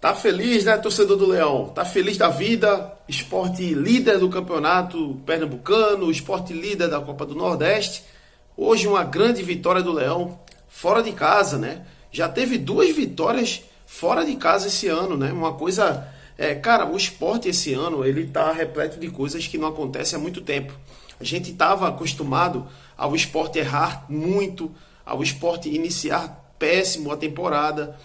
Tá feliz, né, torcedor do Leão? Tá feliz da vida? Sport líder do campeonato pernambucano, Sport líder da Copa do Nordeste. Hoje uma grande vitória do Leão fora de casa, né? Já teve duas vitórias fora de casa esse ano, né? Uma coisa... cara, o Sport esse ano, ele tá repleto de coisas que não acontecem há muito tempo. A gente estava acostumado ao Sport errar muito, ao Sport iniciar péssimo a temporada.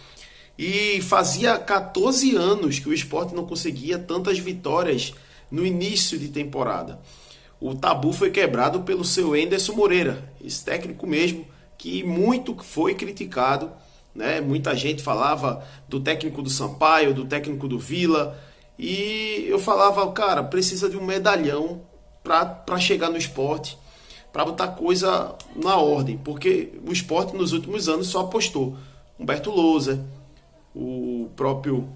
E fazia 14 anos que o Sport não conseguia tantas vitórias no início de temporada. O tabu foi quebrado pelo seu Enderson Moreira, esse técnico mesmo, que muito foi criticado, né? Muita gente falava do técnico do Sampaio, do técnico do Vila, e eu falava, cara, precisa de um medalhão para chegar no Sport, para botar coisa na ordem, porque o Sport nos últimos anos só apostou. Humberto Louser, o próprio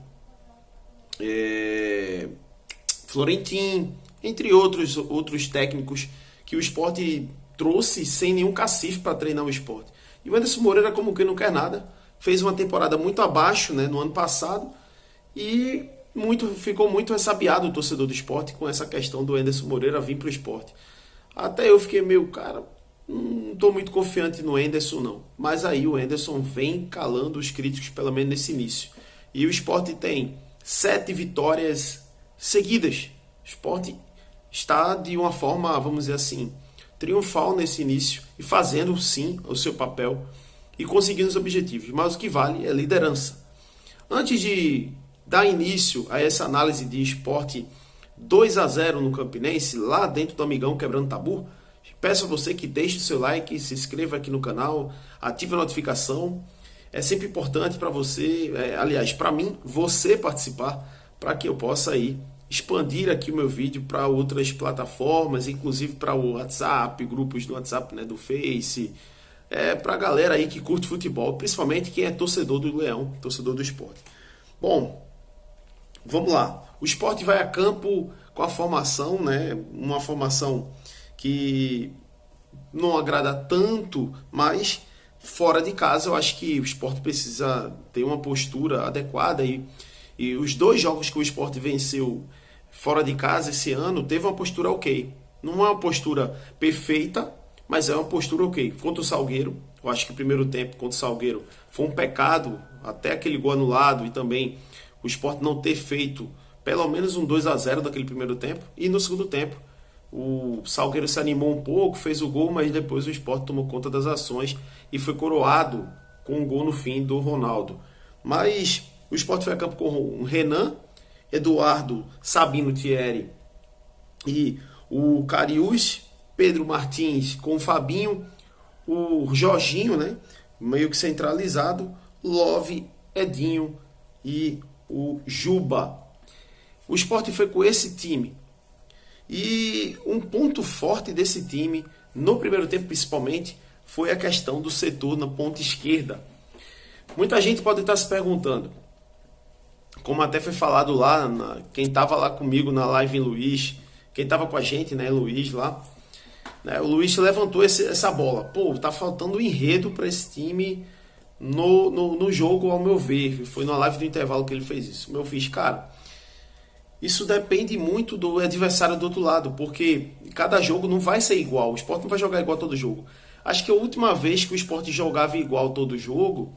Florentin, entre outros técnicos que o Sport trouxe sem nenhum cacife para treinar o Sport. E o Enderson Moreira, como que não quer nada, fez uma temporada muito abaixo, né, no ano passado, e ficou muito ressabiado o torcedor do Sport com essa questão do Enderson Moreira vir para o Sport. Até eu fiquei meio, cara, não estou muito confiante no Enderson não. Mas aí o Enderson vem calando os críticos, pelo menos nesse início. E o Sport tem 7 vitórias seguidas. O Sport está de uma forma, vamos dizer assim, triunfal nesse início e fazendo sim o seu papel e conseguindo os objetivos. Mas o que vale é liderança. Antes de dar início a essa análise de Sport 2-0 no Campinense, lá dentro do Amigão Quebrando Tabu, peço a você que deixe o seu like, se inscreva aqui no canal, ative a notificação. É sempre importante para você, aliás, para mim, você participar, para que eu possa aí expandir aqui o meu vídeo para outras plataformas, inclusive para o WhatsApp, grupos do WhatsApp, né, do Face, para a galera aí que curte futebol, principalmente quem é torcedor do Leão, torcedor do Sport. Bom, vamos lá. O Sport vai a campo com a formação, né, uma formação que não agrada tanto, mas fora de casa eu acho que o Sport precisa ter uma postura adequada e os 2 jogos que o Sport venceu fora de casa esse ano teve uma postura ok. Não é uma postura perfeita, mas é uma postura ok. Contra o Salgueiro, eu acho que o primeiro tempo contra o Salgueiro foi um pecado, até aquele gol anulado e também o Sport não ter feito pelo menos um 2-0 daquele primeiro tempo. E no segundo tempo o Salgueiro se animou um pouco, fez o gol, mas depois o Sport tomou conta das ações e foi coroado com um gol no fim do Ronaldo. Mas o Sport foi a campo com o Renan, Eduardo, Sabino Thierry e o Cariús, Pedro Martins com o Fabinho, o Jorginho, né, meio que centralizado, Love, Edinho e o Juba. O Sport foi com esse time. E um ponto forte desse time, no primeiro tempo principalmente, foi a questão do setor na ponta esquerda. Muita gente pode estar se perguntando, como até foi falado lá, quem estava lá comigo na live em Luiz, quem estava com a gente, né, Luiz lá, né, o Luiz levantou essa bola. Pô, tá faltando enredo para esse time no jogo, ao meu ver. Foi na live do intervalo que ele fez isso. Meu fiz, cara, isso depende muito do adversário do outro lado, porque cada jogo não vai ser igual. O Sport não vai jogar igual todo jogo. Acho que a última vez que o Sport jogava igual todo jogo,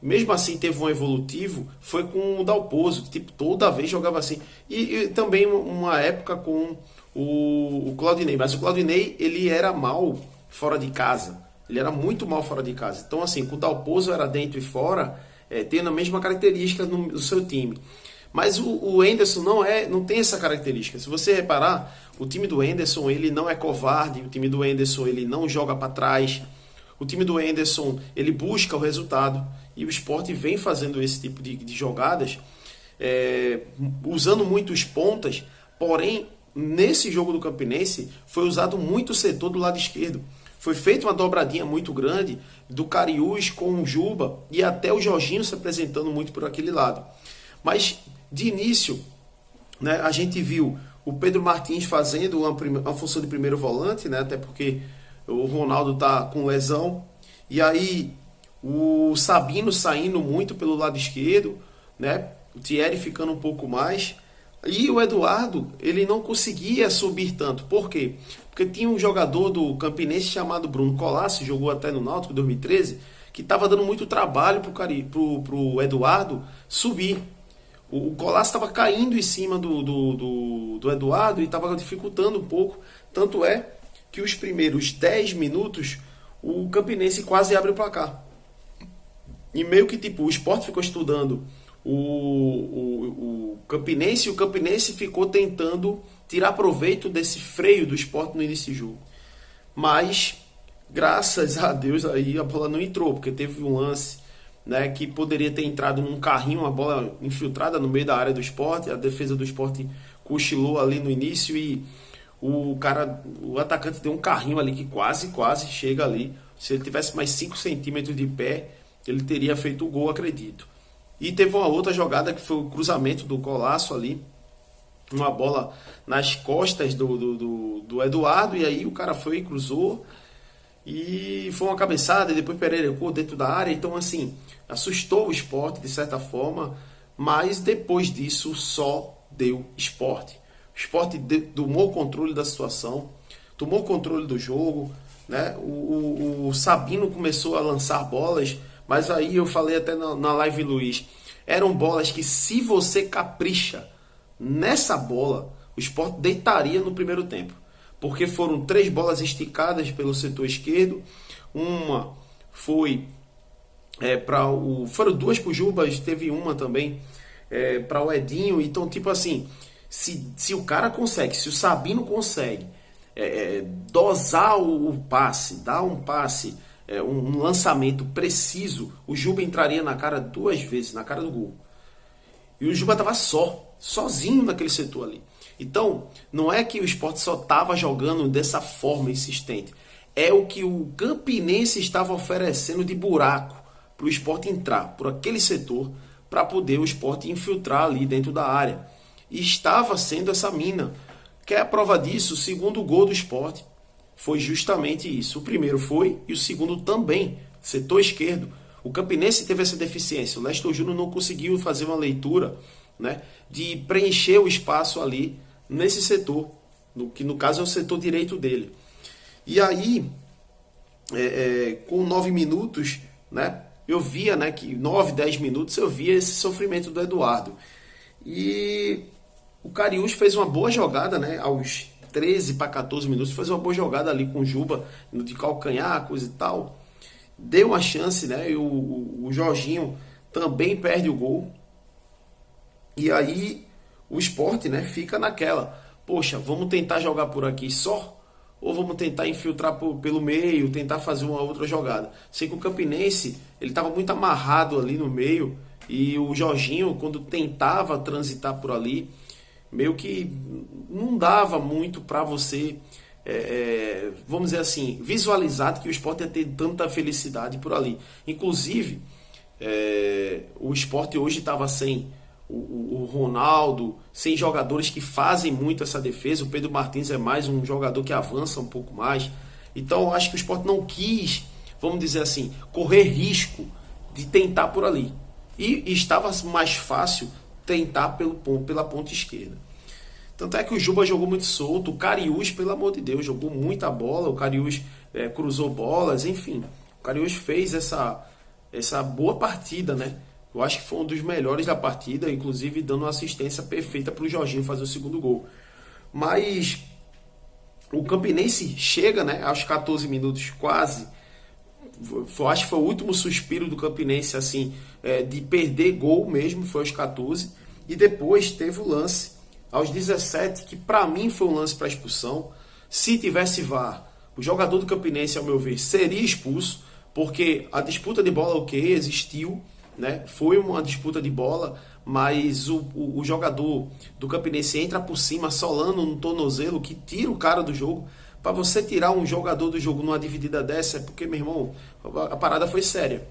mesmo assim teve um evolutivo, foi com o Dalpozo, que tipo, toda vez jogava assim. E também uma época com o Claudinei. Mas o Claudinei, ele era mal fora de casa. Ele era muito mal fora de casa. Então assim, com o Dalpozo era dentro e fora, tendo a mesma característica no seu time. Mas o Enderson não tem essa característica. Se você reparar, o time do Enderson ele não é covarde, o time do Enderson ele não joga para trás, o time do Enderson ele busca o resultado e o Sport vem fazendo esse tipo de jogadas, usando muitos pontas, porém nesse jogo do Campinense foi usado muito o setor do lado esquerdo. Foi feita uma dobradinha muito grande do Cariús com o Juba e até o Jorginho se apresentando muito por aquele lado. Mas de início, né, a gente viu o Pedro Martins fazendo uma função de primeiro volante, né, até porque o Ronaldo está com lesão. E aí o Sabino saindo muito pelo lado esquerdo, né, o Thierry ficando um pouco mais, e o Eduardo, ele não conseguia subir tanto. Por quê? Porque tinha um jogador do Campinense chamado Bruno Colassi, jogou até no Náutico em 2013, que estava dando muito trabalho pro Eduardo subir. O Colassi estava caindo em cima do Eduardo e estava dificultando um pouco. Tanto é que os primeiros 10 minutos o Campinense quase abre o placar. E meio que tipo, o Sport ficou estudando o Campinense, e o Campinense ficou tentando tirar proveito desse freio do Sport no início do jogo. Mas, graças a Deus, aí a bola não entrou, porque teve um lance, né, que poderia ter entrado num carrinho, uma bola infiltrada no meio da área do Sport, a defesa do Sport cochilou ali no início e o atacante deu um carrinho ali que quase chega ali. Se ele tivesse mais 5 centímetros de pé, ele teria feito o gol, acredito. E teve uma outra jogada que foi o cruzamento do Colasso ali, uma bola nas costas do Eduardo, e aí o cara foi e cruzou, e foi uma cabeçada, e depois Pereira ficou dentro da área. Então assim, assustou o Sport de certa forma, mas depois disso só deu Sport. O Sport tomou o controle da situação, tomou o controle do jogo, né? O Sabino começou a lançar bolas, mas aí eu falei até na live, Luiz, eram bolas que, se você capricha nessa bola, o Sport deitaria no primeiro tempo, porque foram 3 bolas esticadas pelo setor esquerdo, uma foi foram 2 para o Jubas, teve uma também para o Edinho. Então tipo assim, se o cara consegue, se o Sabino consegue dosar o passe, dar um passe, um lançamento preciso, o Juba entraria na cara 2 vezes, na cara do gol. E o Juba estava sozinho naquele setor ali. Então, não é que o Sport só estava jogando dessa forma insistente. É o que o Campinense estava oferecendo de buraco para o Sport entrar por aquele setor, para poder o Sport infiltrar ali dentro da área. E estava sendo essa mina. Que é a prova disso, o segundo gol do Sport foi justamente isso. O primeiro foi, e o segundo também, setor esquerdo. O Campinense teve essa deficiência. O Lester Júnior não conseguiu fazer uma leitura, né, de preencher o espaço ali nesse setor, que no caso é o setor direito dele. E aí, com 9 minutos, né, eu via, né, que 9, 10 minutos eu via esse sofrimento do Eduardo. E o Cariús fez uma boa jogada, né, aos 13 para 14 minutos, fez uma boa jogada ali com o Juba, de calcanhar, coisa e tal. Deu uma chance, né, e o Jorginho também perde o gol. E aí o Sport, né, fica naquela, poxa, vamos tentar jogar por aqui só? Ou vamos tentar infiltrar pelo meio, tentar fazer uma outra jogada? Sei que o Campinense, ele estava muito amarrado ali no meio, e o Jorginho, quando tentava transitar por ali, meio que não dava muito para você, vamos dizer assim, visualizar que o Sport ia ter tanta felicidade por ali. Inclusive, o Sport hoje estava sem o Ronaldo, sem jogadores que fazem muito essa defesa. O Pedro Martins é mais um jogador que avança um pouco mais. Então eu acho que o Sport não quis, vamos dizer assim, correr risco de tentar por ali. E estava mais fácil tentar pela ponta esquerda. Tanto é que o Juba jogou muito solto. O Cariús, pelo amor de Deus, jogou muita bola. O Cariús cruzou bolas, enfim. O Cariús fez essa boa partida, né? Eu acho que foi um dos melhores da partida, inclusive dando uma assistência perfeita para o Jorginho fazer o segundo gol. Mas o Campinense chega, né, aos 14 minutos quase. Acho que foi o último suspiro do Campinense, assim, de perder gol mesmo, foi aos 14. E depois teve o lance aos 17, que para mim foi um lance para expulsão. Se tivesse VAR, o jogador do Campinense, ao meu ver, seria expulso, porque a disputa de bola, ok, existiu, né? Foi uma disputa de bola, mas o jogador do Campinense entra por cima, solando no tornozelo, que tira o cara do jogo. Para você tirar um jogador do jogo numa dividida dessa, é porque, meu irmão, a parada foi séria.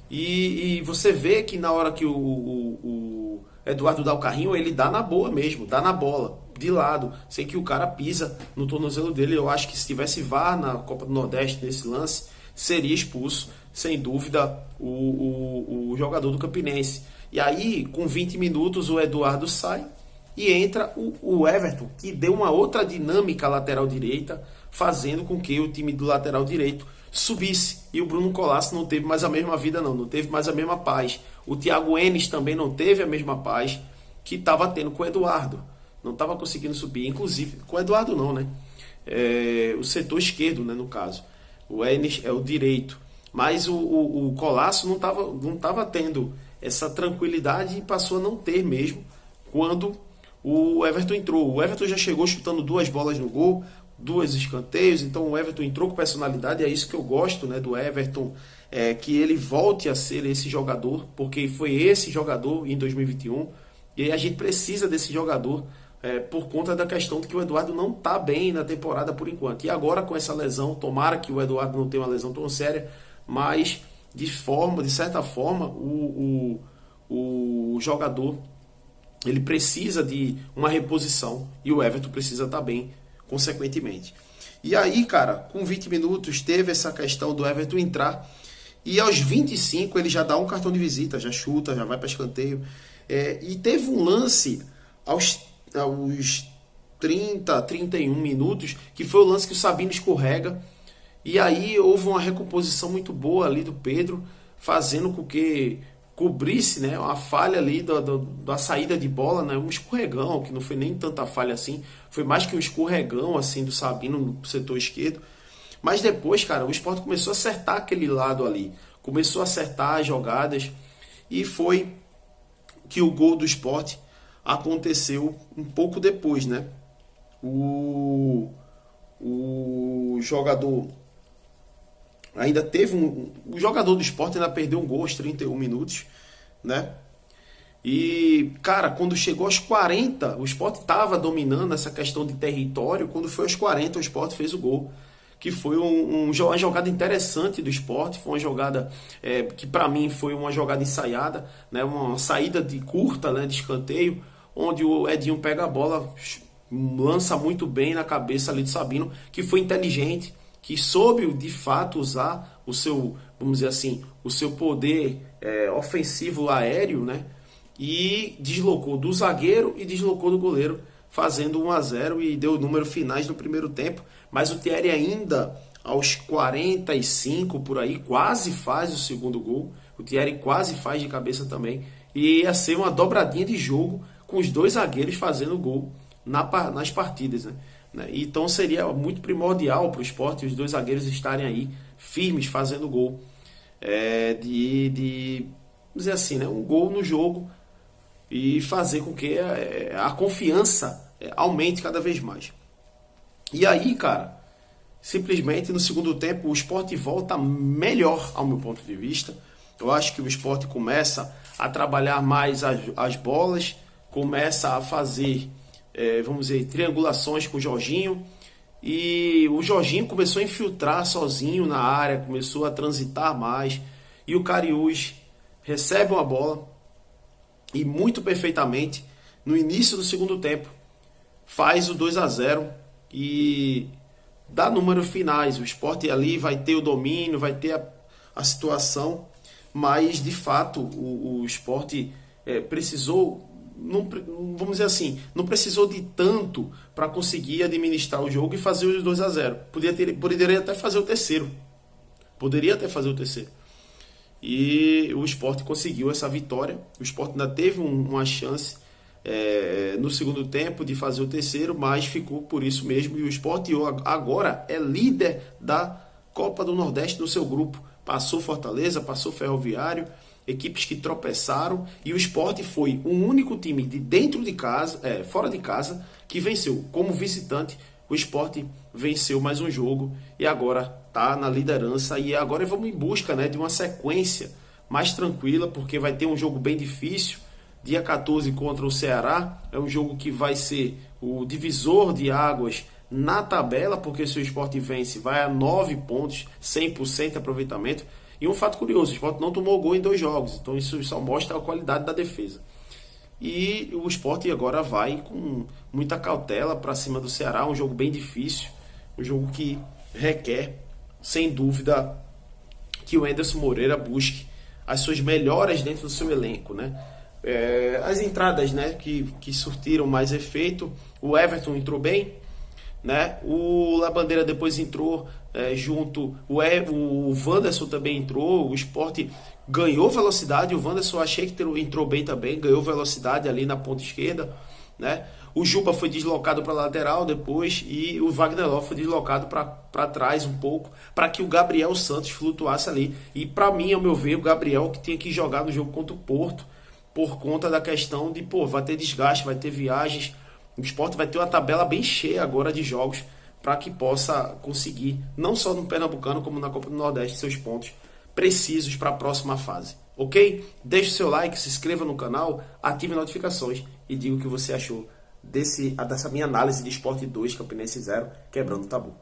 E você vê que na hora que o Eduardo dá o carrinho, ele dá na boa mesmo, dá na bola, de lado, sem que o cara pisa no tornozelo dele. Eu acho que se tivesse VAR na Copa do Nordeste nesse lance, seria expulso, sem dúvida, o jogador do Campinense. E aí, com 20 minutos, o Eduardo sai e entra o Everton, que deu uma outra dinâmica à lateral direita, fazendo com que o time do lateral direito subisse. E o Bruno Colasso não teve mais a mesma vida, não teve mais a mesma paz. O Thiago Enes também não teve a mesma paz que estava tendo com o Eduardo. Não estava conseguindo subir, inclusive, com o Eduardo não, né? O setor esquerdo, né, no caso. O Enes é o direito. Mas o Colasso não tava tendo essa tranquilidade e passou a não ter mesmo quando o Everton entrou. O Everton já chegou chutando 2 bolas no gol, 2 escanteios, então o Everton entrou com personalidade, é isso que eu gosto, né, do Everton, que ele volte a ser esse jogador, porque foi esse jogador em 2021, e aí a gente precisa desse jogador por conta da questão de que o Eduardo não está bem na temporada por enquanto. E agora com essa lesão, tomara que o Eduardo não tenha uma lesão tão séria, mas de certa forma, o jogador ele precisa de uma reposição e o Everton precisa estar bem, consequentemente. E aí, cara, com 20 minutos teve essa questão do Everton entrar e aos 25 ele já dá um cartão de visita, já chuta, já vai para escanteio. E teve um lance aos 30, 31 minutos, que foi o lance que o Sabino escorrega, e aí houve uma recomposição muito boa ali do Pedro, fazendo com que cobrisse, né, uma falha ali da saída de bola, né, um escorregão, que não foi nem tanta falha assim, foi mais que um escorregão assim do Sabino no setor esquerdo. Mas depois, cara, o Sport começou a acertar aquele lado ali, começou a acertar as jogadas, e foi que o gol do Sport aconteceu um pouco depois, né? O jogador ainda teve o jogador do Sport ainda perdeu um gol aos 31 minutos, né? E, cara, quando chegou aos 40, o Sport estava dominando essa questão de território. Quando foi aos 40, o Sport fez o gol, que foi uma jogada interessante do Sport. Foi uma jogada que para mim foi uma jogada ensaiada, né? Uma saída de curta, né? De escanteio, onde o Edinho pega a bola, lança muito bem na cabeça ali do Sabino, que foi inteligente, que soube de fato usar o seu, vamos dizer assim, o seu poder ofensivo aéreo, né? E deslocou do zagueiro e deslocou do goleiro, fazendo 1-0 e deu números finais no primeiro tempo. Mas o Thierry ainda, aos 45 por aí, quase faz o segundo gol. O Thierry quase faz de cabeça também. E ia ser uma dobradinha de jogo com os 2 zagueiros fazendo gol nas partidas, né? Então seria muito primordial para o Sport os 2 zagueiros estarem aí firmes fazendo gol. Vamos dizer assim, né? Um gol no jogo e fazer com que a confiança aumente cada vez mais. E aí, cara, simplesmente no segundo tempo o Sport volta melhor ao meu ponto de vista. Eu acho que o Sport começa a trabalhar mais as bolas, começa a fazer, vamos dizer, triangulações com o Jorginho. E o Jorginho começou a infiltrar sozinho na área, começou a transitar mais. E o Cariús recebe uma bola e muito perfeitamente, no início do segundo tempo, faz o 2-0 e dá números finais. O Sport ali vai ter o domínio, vai ter a situação, mas de fato o Sport precisou, não, vamos dizer assim, não precisou de tanto para conseguir administrar o jogo e fazer os 2-0. Poderia até fazer o terceiro. Poderia até fazer o terceiro. E o Sport conseguiu essa vitória. O Sport ainda teve uma chance no segundo tempo de fazer o terceiro, mas ficou por isso mesmo. E o Sport agora é líder da Copa do Nordeste no seu grupo. Passou Fortaleza, passou Ferroviário, equipes que tropeçaram, e o Sport foi o único time de dentro de casa, fora de casa, que venceu. Como visitante, o Sport venceu mais um jogo e agora está na liderança. E agora vamos em busca, né, de uma sequência mais tranquila, porque vai ter um jogo bem difícil, dia 14 contra o Ceará. É um jogo que vai ser o divisor de águas na tabela, porque se o Sport vence, vai a 9 pontos, 100% de aproveitamento. E um fato curioso, o Sport não tomou gol em 2 jogos, então isso só mostra a qualidade da defesa. E o Sport agora vai com muita cautela para cima do Ceará, um jogo bem difícil, um jogo que requer, sem dúvida, que o Anderson Moreira busque as suas melhoras dentro do seu elenco, né? As entradas, né, que surtiram mais efeito, o Everton entrou bem, né? O Labandeira depois entrou junto, o Wanderson também entrou, o Sport ganhou velocidade, o Wanderson achei que entrou bem também, ganhou velocidade ali na ponta esquerda, né? O Juba foi deslocado para a lateral depois e o Wagner Love foi deslocado para trás um pouco, para que o Gabriel Santos flutuasse ali. E para mim, ao meu ver, o Gabriel que tinha que jogar no jogo contra o Porto, por conta da questão de, vai ter desgaste, vai ter viagens. O Sport vai ter uma tabela bem cheia agora de jogos para que possa conseguir, não só no Pernambucano, como na Copa do Nordeste, seus pontos precisos para a próxima fase. Ok? Deixe o seu like, se inscreva no canal, ative notificações e diga o que você achou dessa minha análise de Sport 2, Campinense 0, quebrando o tabu.